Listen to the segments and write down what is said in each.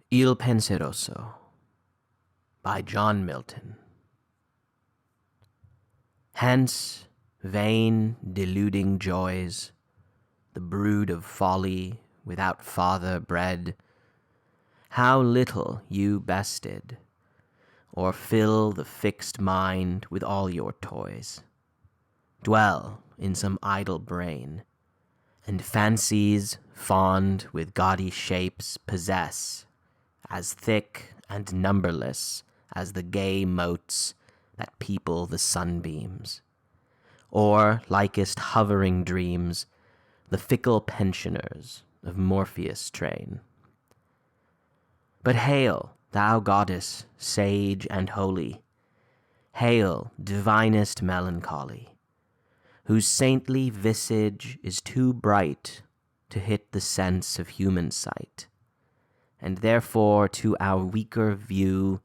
Il Penseroso by John Milton. Hence, vain, deluding joys, the brood of folly without father bred, how little you bested, or fill the fixed mind with all your toys. Dwell in some idle brain, and fancies fond with gaudy shapes possess, as thick and numberless as the gay motes that people the sunbeams, or likest hovering dreams, the fickle pensioners of Morpheus' train. But hail, thou goddess, sage and holy, hail, divinest Melancholy, whose saintly visage is too bright to hit the sense of human sight, and therefore to our weaker view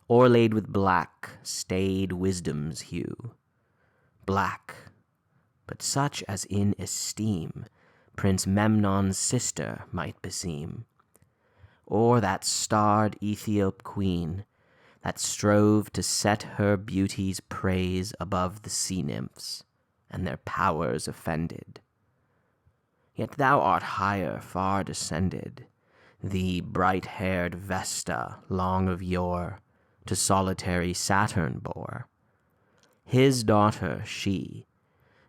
o'erlaid with black staid wisdom's hue. Black, but such as in esteem Prince Memnon's sister might beseem, or that starred Ethiop queen that strove to set her beauty's praise above the sea nymphs and their powers offended. Yet thou art higher far descended, thee bright-haired Vesta long of yore to solitary Saturn bore. His daughter she,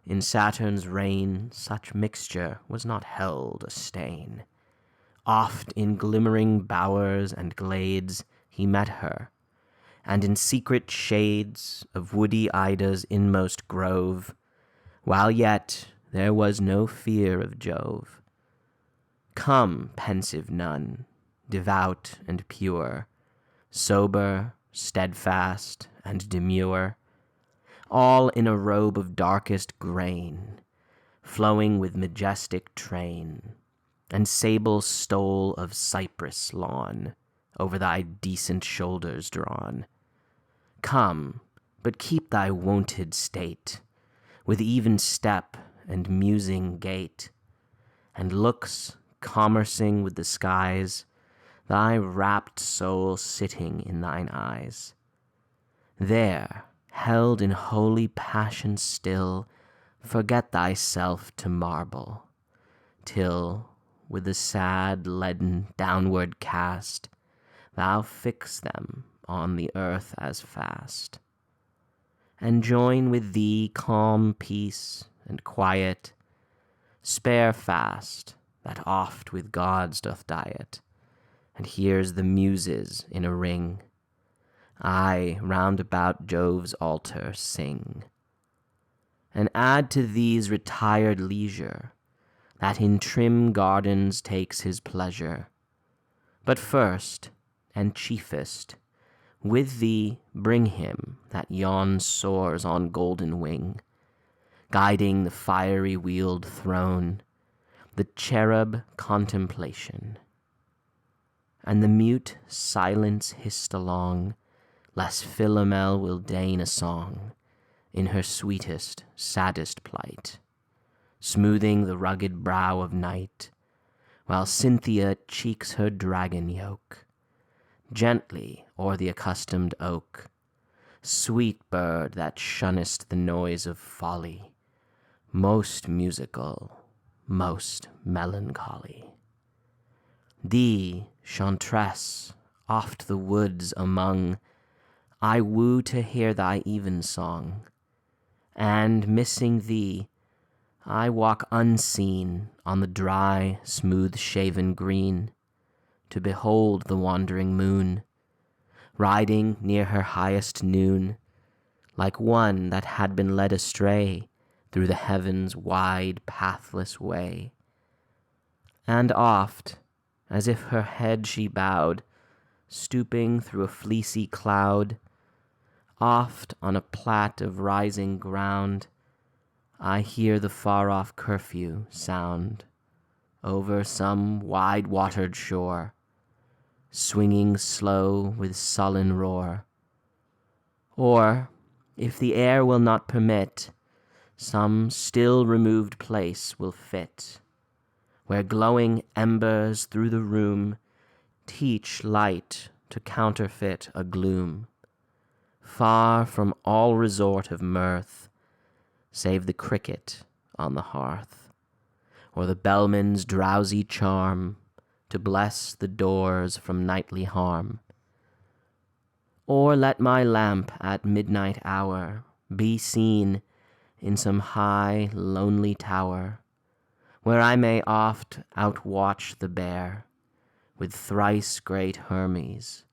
in Saturn's reign such mixture was not held a stain. Oft in glimmering bowers and glades he met her, and in secret shades of woody Ida's inmost grove, while yet there was no fear of Jove. Come, pensive nun, devout and pure, sober, steadfast, and demure, all in a robe of darkest grain, flowing with majestic train, and sable stole of cypress lawn over thy decent shoulders drawn. Come, but keep thy wonted state, with even step and musing gait, and looks commercing with the skies, thy rapt soul sitting in thine eyes. There, held in holy passion still, forget thyself to marble, till, with the sad leaden downward cast, thou fix them on the earth as fast, and join with thee calm peace and quiet, spare fast that oft with gods doth diet, and hears the muses in a ring, aye, round about Jove's altar sing. And add to these retired leisure, that in trim gardens takes his pleasure. But first, and chiefest, with thee bring him that yon soars on golden wing, guiding the fiery wheeled throne, the cherub Contemplation. And the mute silence hissed along, lest Philomel will deign a song in her sweetest, saddest plight, smoothing the rugged brow of night, while Cynthia cheeks her dragon yoke, gently o'er the accustomed oak. Sweet bird that shunnest the noise of folly, most musical, most melancholy. Thee, chantress, oft the woods among, I woo to hear thy evensong, and, missing thee, I walk unseen on the dry, smooth-shaven green, to behold the wandering moon, riding near her highest noon, like one that had been led astray through the heavens' wide, pathless way. And oft, as if her head she bowed, stooping through a fleecy cloud, oft on a plat of rising ground, I hear the far-off curfew sound over some wide-watered shore, swinging slow with sullen roar. Or, if the air will not permit, some still removed place will fit, where glowing embers through the room teach light to counterfeit a gloom, far from all resort of mirth, save the cricket on the hearth, or the bellman's drowsy charm to bless the doors from nightly harm. Or let my lamp at midnight hour be seen in some high, lonely tower, where I may oft outwatch the bear with thrice great Hermes,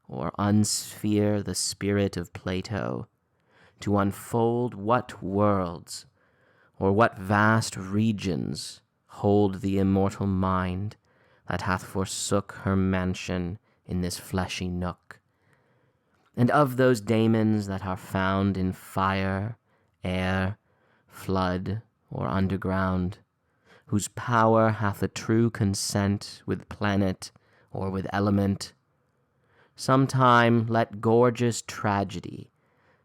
or unsphere the spirit of Plato to unfold what worlds or what vast regions hold the immortal mind that hath forsook her mansion in this fleshy nook. And of those daemons that are found in fire, air, flood, or underground, whose power hath a true consent with planet or with element, sometime let gorgeous tragedy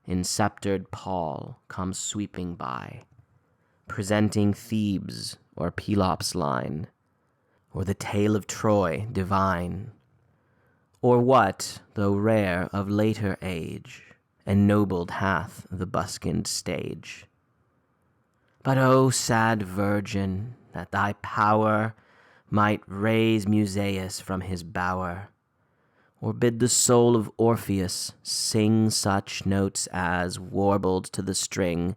in sceptred pall come sweeping by, presenting Thebes or Pelops' line, or the tale of Troy divine, or what, though rare of later age, ennobled hath the buskined stage. But O sad virgin, that thy power might raise Musaeus from his bower, or bid the soul of Orpheus sing such notes as, warbled to the string,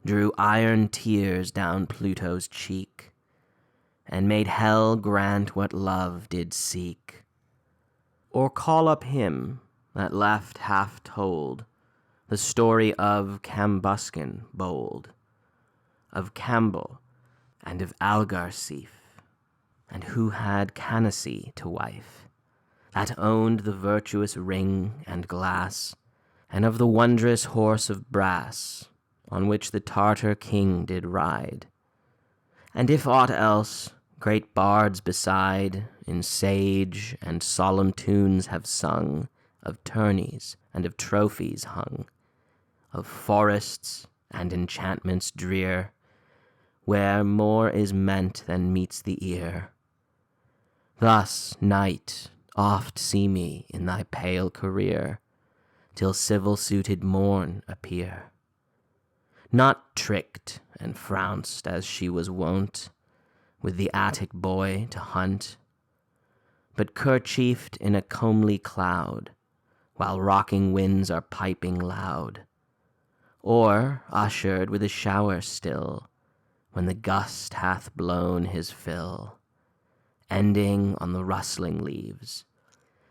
drew iron tears down Pluto's cheek, and made hell grant what love did seek. Or call up him that left half told the story of Cambuscan bold, of Campbell and of Algarsief, and who had Canacee to wife, that owned the virtuous ring and glass, and of the wondrous horse of brass, on which the Tartar king did ride. And if aught else, great bards beside, in sage and solemn tunes have sung, of tourneys and of trophies hung, of forests and enchantments drear, where more is meant than meets the ear. Thus, night, oft see me in thy pale career, till civil-suited morn appear. Not tricked and frounced as she was wont, with the Attic boy to hunt, but kerchiefed in a comely cloud, while rocking winds are piping loud, or ushered with a shower still, when the gust hath blown his fill, ending on the rustling leaves,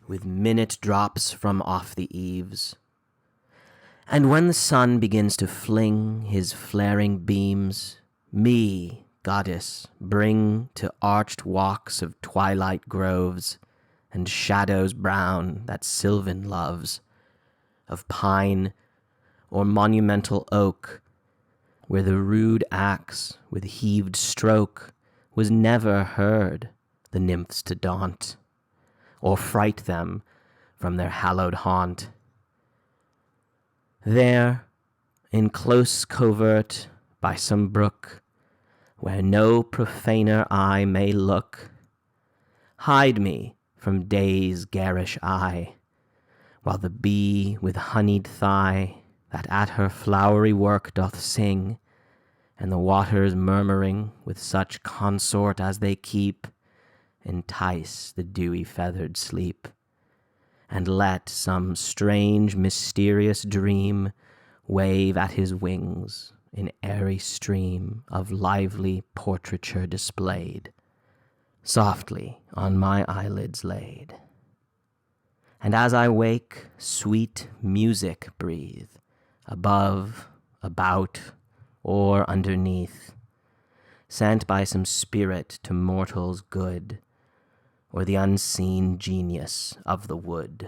with minute drops from off the eaves. And when the sun begins to fling his flaring beams, me, goddess, bring to arched walks of twilight groves, and shadows brown that Sylvan loves, of pine or monumental oak, where the rude axe with heaved stroke was never heard the nymphs to daunt, or fright them from their hallowed haunt. There, in close covert by some brook, where no profaner eye may look, hide me from day's garish eye, while the bee with honeyed thigh, that at her flowery work doth sing, and the waters murmuring with such consort as they keep, entice the dewy feathered sleep, and let some strange mysterious dream wave at his wings in airy stream of lively portraiture displayed, softly on my eyelids laid. And as I wake, sweet music breathe, above, about, or underneath, sent by some spirit to mortals good, or the unseen genius of the wood.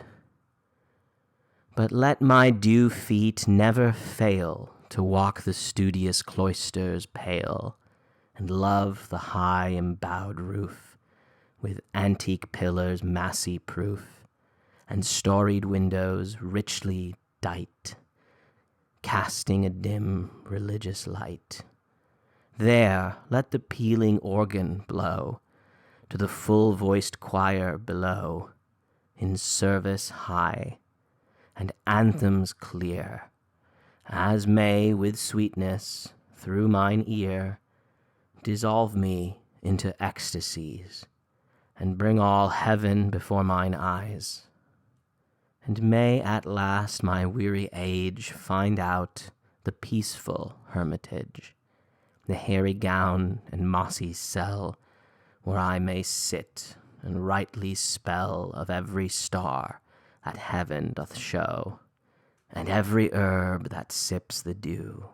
But let my dew feet never fail to walk the studious cloisters pale, and love the high embowed roof, with antique pillars massy proof, and storied windows richly dight, casting a dim religious light. There let the pealing organ blow, to the full-voiced choir below, in service high, and anthems clear, as may with sweetness through mine ear dissolve me into ecstasies, and bring all heaven before mine eyes. And may at last my weary age find out the peaceful hermitage, the hairy gown and mossy cell, where I may sit and rightly spell of every star that heaven doth show, and every herb that sips the dew,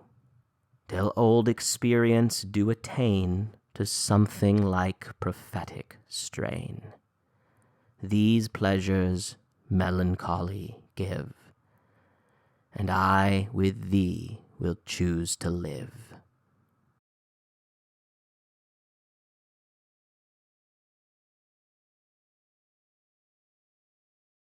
till old experience do attain to something like prophetic strain. These pleasures melancholy give, and I with thee will choose to live.